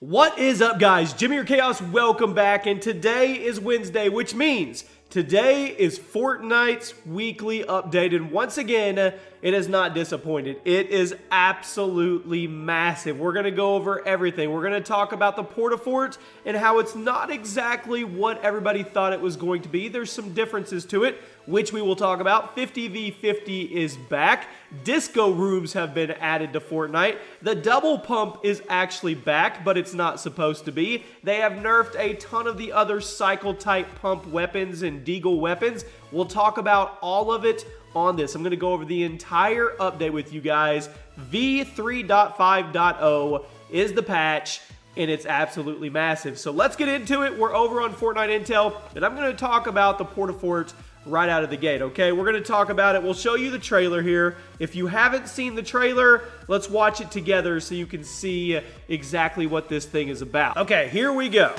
What is up, guys? Jimmy or Chaos, welcome back, and today is Wednesday, which means today is Fortnite's weekly update, and once again, it has not disappointed. It is absolutely massive. We're going to go over everything. We're going to talk about the Port-a-Fort and how it's not exactly what everybody thought it was going to be. There's some differences to it, which we will talk about. 50v50 is back. Disco rooms have been added to Fortnite. The double pump is actually back, but it's not supposed to be. They have nerfed a ton of the other cycle-type pump weapons and deagle weapons. We'll talk about all of it on this. I'm going to go over the entire update with you guys. V3.5.0 is the patch, and it's absolutely massive. So let's get into it. We're over on Fortnite Intel, and I'm going to talk about the Port-a-Fort right out of the gate, okay? We're going to talk about it. We'll show you the trailer here. If you haven't seen the trailer, let's watch it together so you can see exactly what this thing is about. Okay, here we go.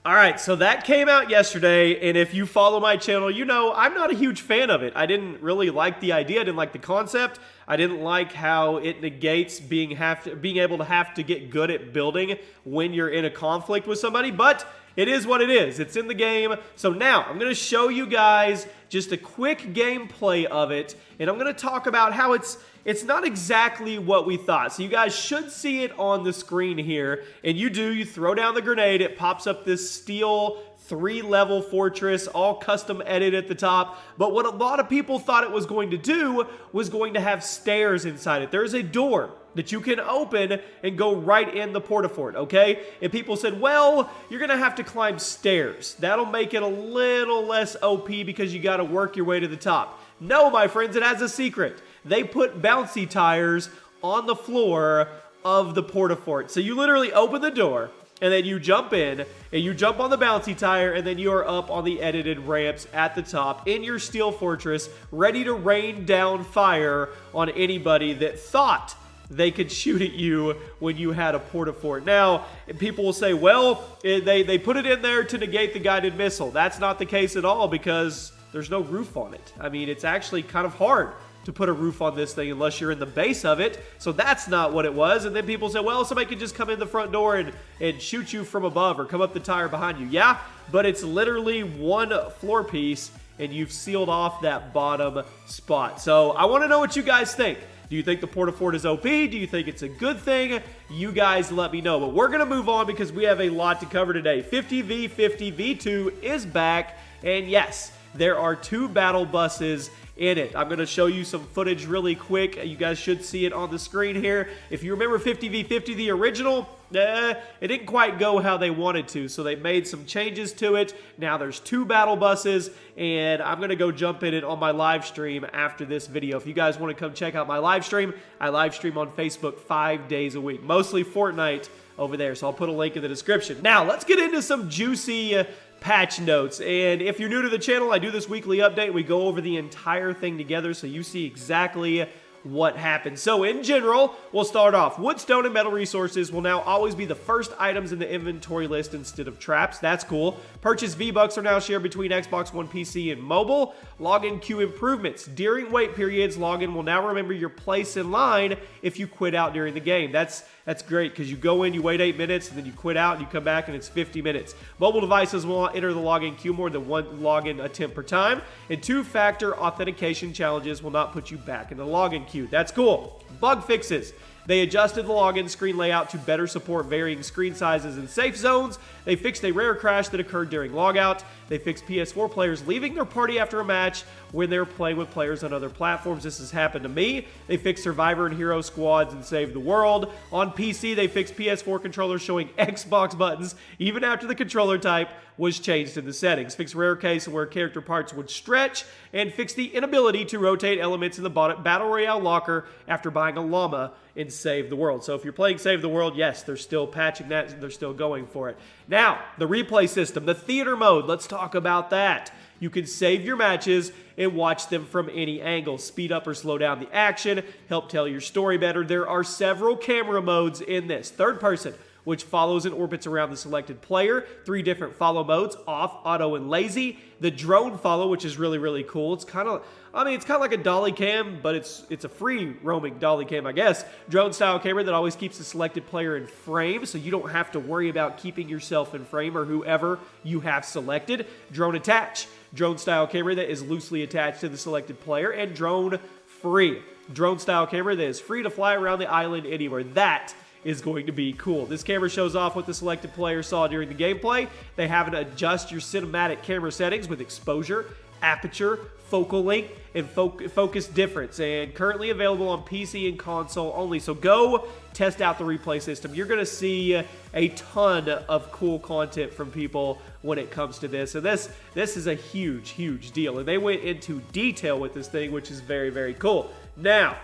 Alright, so that came out yesterday, and if you follow my channel, you know I'm not a huge fan of it. I didn't really like the idea, I didn't like the concept, I didn't like how it negates being able to have to get good at building when you're in a conflict with somebody, but it is what it is. It's in the game. So now I'm going to show you guys just a quick gameplay of it, and I'm going to talk about how it's not exactly what we thought. So you guys should see it on the screen here, and you throw down the grenade, it pops up this steel 3-level fortress, all custom edited at the top. But what a lot of people thought it was going to do was going to have stairs inside it. There's a door that you can open and go right in the Port-a-Fort, okay? And people said, well, you're gonna have to climb stairs. That'll make it a little less OP because you gotta work your way to the top. No, my friends, it has a secret. They put bouncy tires on the floor of the Port-a-Fort. So you literally open the door, and then you jump in, and you jump on the bouncy tire, and then you are up on the edited ramps at the top in your steel fortress, ready to rain down fire on anybody that thought they could shoot at you when you had a Port-a-Fort. Now, people will say, well, they put it in there to negate the guided missile. That's not the case at all because there's no roof on it. I mean, it's actually kind of hard to put a roof on this thing unless you're in the base of it. So that's not what it was. And then people say, well, somebody could just come in the front door and shoot you from above or come up the tire behind you. Yeah, but it's literally one floor piece and you've sealed off that bottom spot. So I want to know what you guys think. Do you think the Port-a-Fort is OP? Do you think it's a good thing? You guys let me know. But we're going to move on because we have a lot to cover today. 50v50 V2 is back. And yes, there are 2 battle buses in it. I'm going to show you some footage really quick. You guys should see it on the screen here. If you remember 50v50, the original, it didn't quite go how they wanted to, so they made some changes to it. Now there's 2 battle buses, and I'm going to go jump in it on my live stream after this video. If you guys want to come check out my live stream, I live stream on Facebook 5 days a week, mostly Fortnite over there, so I'll put a link in the description. Now, let's get into some juicy patch notes. And if you're new to the channel, I do this weekly update. We go over the entire thing together so you see exactly what happened. So in general, we'll start off. Wood, stone, and metal resources will now always be the first items in the inventory list instead of traps. That's cool. Purchase V-Bucks are now shared between Xbox One, PC, and mobile. Login queue improvements. During wait periods, login will now remember your place in line if you quit out during the game. That's great because you go in, you wait 8 minutes, and then you quit out, and you come back, and it's 50 minutes. Mobile devices will not enter the login queue more than 1 login attempt per time, and 2-factor authentication challenges will not put you back in the login queue. That's cool. Bug fixes. They adjusted the login screen layout to better support varying screen sizes and safe zones. They fixed a rare crash that occurred during logout. They fixed PS4 players leaving their party after a match when they're playing with players on other platforms. This has happened to me. They fixed Survivor and Hero Squads and Save the World. On PC, they fixed PS4 controllers showing Xbox buttons even after the controller type was changed in the settings. Fixed rare case where character parts would stretch, and fixed the inability to rotate elements in the Battle Royale locker after buying a llama in Save the World. So if you're playing Save the World, yes, they're still patching that. They're still going for it. Now, the replay system, the theater mode, let's talk about that. You can save your matches and watch them from any angle. Speed up or slow down the action, help tell your story better. There are several camera modes in this. Third person, which follows and orbits around the selected player. 3 different follow modes: off, auto, and lazy. The drone follow, which is really, really cool. It's kind of, it's kind of like a dolly cam, but it's a free roaming dolly cam, I guess. Drone style camera that always keeps the selected player in frame, so you don't have to worry about keeping yourself in frame or whoever you have selected. Drone attach. Drone style camera that is loosely attached to the selected player. And drone free. Drone style camera that is free to fly around the island anywhere. That is going to be cool. This camera shows off what the selected player saw during the gameplay. They have it adjust your cinematic camera settings with exposure, aperture, focal length, and focus difference, and currently available on PC and console only. So go test out the replay system. You're going to see a ton of cool content from people when it comes to this, and this is a huge, huge deal, and they went into detail with this thing, which is very, very cool. Now,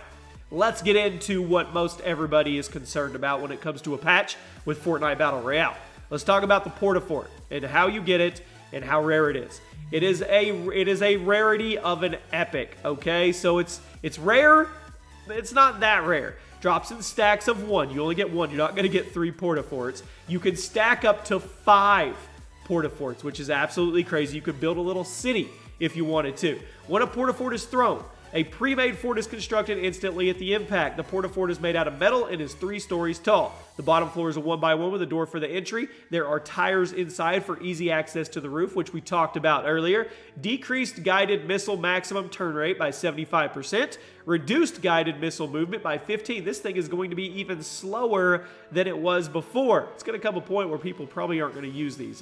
let's get into what most everybody is concerned about when it comes to a patch with Fortnite Battle Royale. Let's talk about the Port-a-Fort and how you get it and how rare it is. It is a rarity of an epic, okay? So it's rare, but it's not that rare. Drops in stacks of 1. You only get 1. You're not going to get 3 Port-a-Forts. You can stack up to 5 Port-a-Forts, which is absolutely crazy. You could build a little city if you wanted to. When a Port-a-Fort is thrown, a pre-made fort is constructed instantly at the impact. The Port-a-Fort is made out of metal and is 3 stories tall. The bottom floor is a 1x1 with a door for the entry. There are tires inside for easy access to the roof, which we talked about earlier. Decreased guided missile maximum turn rate by 75%. Reduced guided missile movement by 15%. This thing is going to be even slower than it was before. It's going to come a point where people probably aren't going to use these.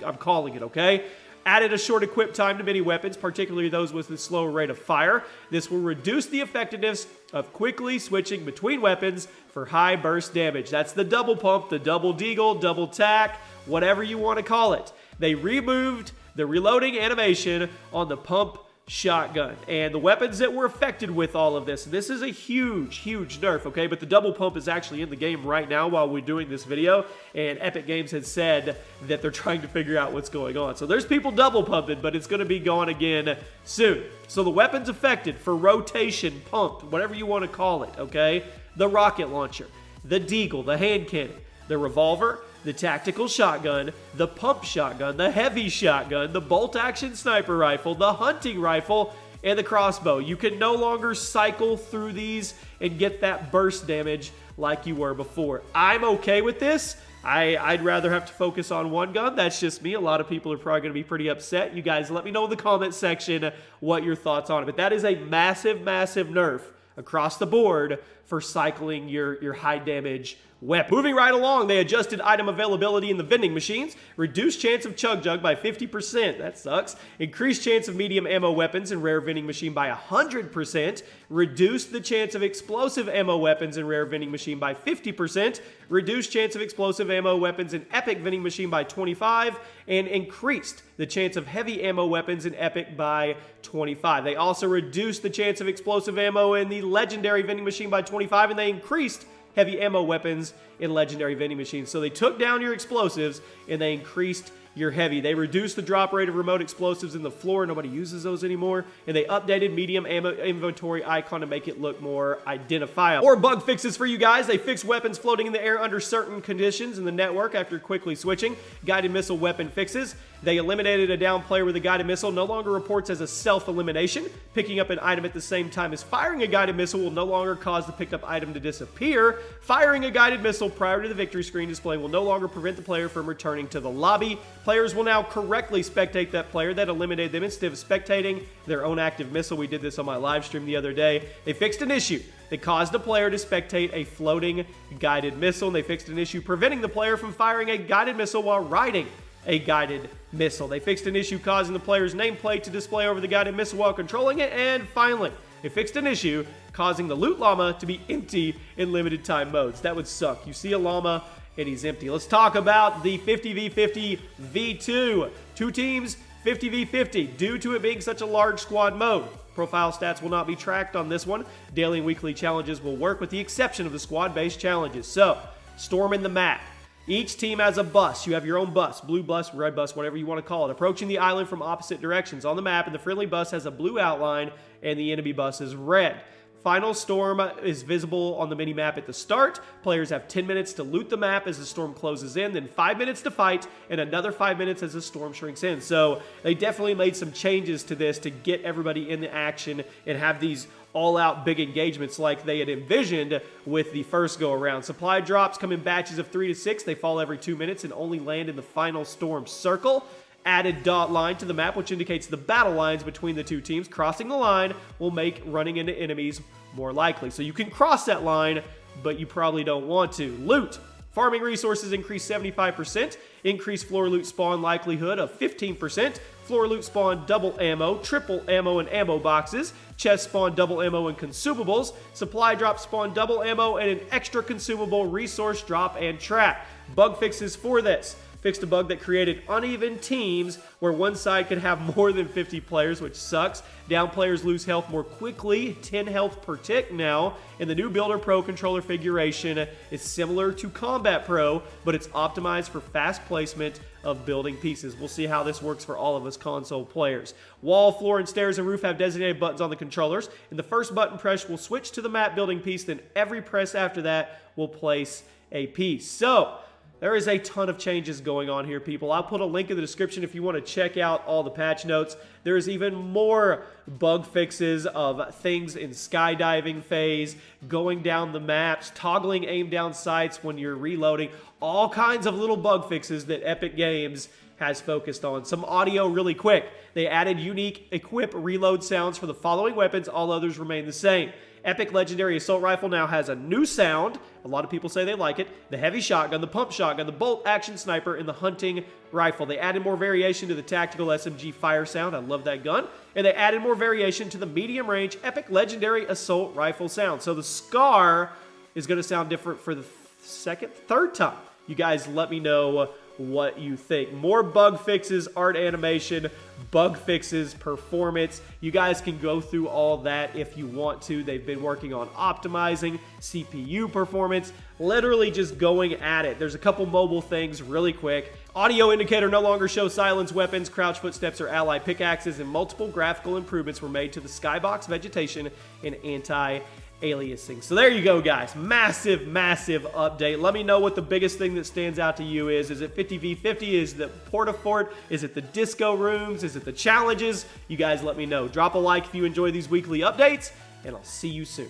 I'm calling it, okay? Added a short equip time to many weapons, particularly those with the slower rate of fire. This will reduce the effectiveness of quickly switching between weapons for high burst damage. That's the double pump, the double deagle, double tack, whatever you want to call it. They removed the reloading animation on the pump shotgun and the weapons that were affected with all of this. This is a huge, huge nerf, okay? But the double pump is actually in the game right now while we're doing this video, and Epic Games has said that they're trying to figure out what's going on. So there's people double pumping, but it's going to be gone again soon. So the weapons affected for rotation, pumped, whatever you want to call it, okay? The rocket launcher, the deagle, the hand cannon, the revolver, the tactical shotgun, the pump shotgun, the heavy shotgun, the bolt-action sniper rifle, the hunting rifle, and the crossbow. You can no longer cycle through these and get that burst damage like you were before. I'm okay with this. I'd rather have to focus on one gun. That's just me. A lot of people are probably going to be pretty upset. You guys let me know in the comment section what your thoughts on it. But that is a massive, massive nerf across the board for cycling your high damage weapon. Moving right along, they adjusted item availability in the vending machines, reduced chance of chug jug by 50%, that sucks, increased chance of medium ammo weapons in rare vending machine by 100%, reduced the chance of explosive ammo weapons in rare vending machine by 50%, reduced chance of explosive ammo weapons in epic vending machine by 25%, and increased the chance of heavy ammo weapons in epic by 25%. They also reduced the chance of explosive ammo in the legendary vending machine by 25%, and they increased heavy ammo weapons in legendary vending machines. So they took down your explosives and they increased your heavy. They reduced the drop rate of remote explosives in the floor. Nobody uses those anymore. And they updated medium ammo inventory icon to make it look more identifiable. More bug fixes for you guys. They fixed weapons floating in the air under certain conditions in the network after quickly switching. Guided missile weapon fixes. They eliminated a down player with a guided missile. No longer reports as a self-elimination. Picking up an item at the same time as firing a guided missile will no longer cause the picked up item to disappear. Firing a guided missile prior to the victory screen display will no longer prevent the player from returning to the lobby. Players will now correctly spectate that player that eliminated them instead of spectating their own active missile. We did this on my live stream the other day. They fixed an issue that caused a player to spectate a floating guided missile. And they fixed an issue preventing the player from firing a guided missile while riding a guided missile. They fixed an issue causing the player's nameplate to display over the guided missile while controlling it. And finally, they fixed an issue causing the loot llama to be empty in limited time modes. That would suck. You see a llama and he's empty. Let's talk about the 50v50 V2. 2 teams, 50v50. Due to it being such a large squad mode, profile stats will not be tracked on this one. Daily and weekly challenges will work with the exception of the squad-based challenges. So, storming the map. Each team has a bus. You have your own bus, blue bus, red bus, whatever you want to call it, approaching the island from opposite directions on the map, and the friendly bus has a blue outline and the enemy bus is red. Final Storm is visible on the mini-map at the start. Players have 10 minutes to loot the map as the storm closes in, then 5 minutes to fight, and another 5 minutes as the storm shrinks in. So they definitely made some changes to this to get everybody in the action and have these all-out big engagements like they had envisioned with the first go-around. Supply drops come in batches of 3 to 6. They fall every 2 minutes and only land in the final storm circle. Added dot line to the map, which indicates the battle lines between the two teams. Crossing the line will make running into enemies more likely. So you can cross that line, but you probably don't want to. Loot. Farming resources increase 75%. Increase floor loot spawn likelihood of 15%. Floor loot spawn double ammo, triple ammo and ammo boxes. Chest spawn double ammo and consumables. Supply drop spawn double ammo and an extra consumable resource drop and trap. Bug fixes for this. Fixed a bug that created uneven teams where one side could have more than 50 players, which sucks. Down players lose health more quickly, 10 health per tick now. And the new Builder Pro controller configuration is similar to Combat Pro, but it's optimized for fast placement of building pieces. We'll see how this works for all of us console players. Wall, floor, and stairs and roof have designated buttons on the controllers. And the first button press will switch to the map building piece, then every press after that will place a piece. So there is a ton of changes going on here, people. I'll put a link in the description if you want to check out all the patch notes. There's even more bug fixes of things in skydiving phase, going down the maps, toggling aim down sights when you're reloading, all kinds of little bug fixes that Epic Games has focused on. Some audio really quick. They added unique equip reload sounds for the following weapons. All others remain the same. Epic Legendary Assault Rifle now has a new sound. A lot of people say they like it. The heavy shotgun, the pump shotgun, the bolt action sniper, and the hunting rifle. They added more variation to the tactical SMG fire sound. I love that gun. And they added more variation to the medium range Epic Legendary Assault Rifle sound. So the SCAR is going to sound different for the third time. You guys let me know what you think. More bug fixes, art animation, bug fixes, performance. You guys can go through all that if you want to. They've been working on optimizing CPU performance, literally just going at it. There's a couple mobile things really quick. Audio indicator no longer shows silence weapons, crouch footsteps, or ally pickaxes, and multiple graphical improvements were made to the skybox vegetation and anti-aliasing. So there you go, guys. Massive, massive update. Let me know what the biggest thing that stands out to you is. Is it 50v50? Is it the Porta-Fort? Is it the disco rooms? Is it the challenges? You guys let me know. Drop a like if you enjoy these weekly updates, and I'll see you soon.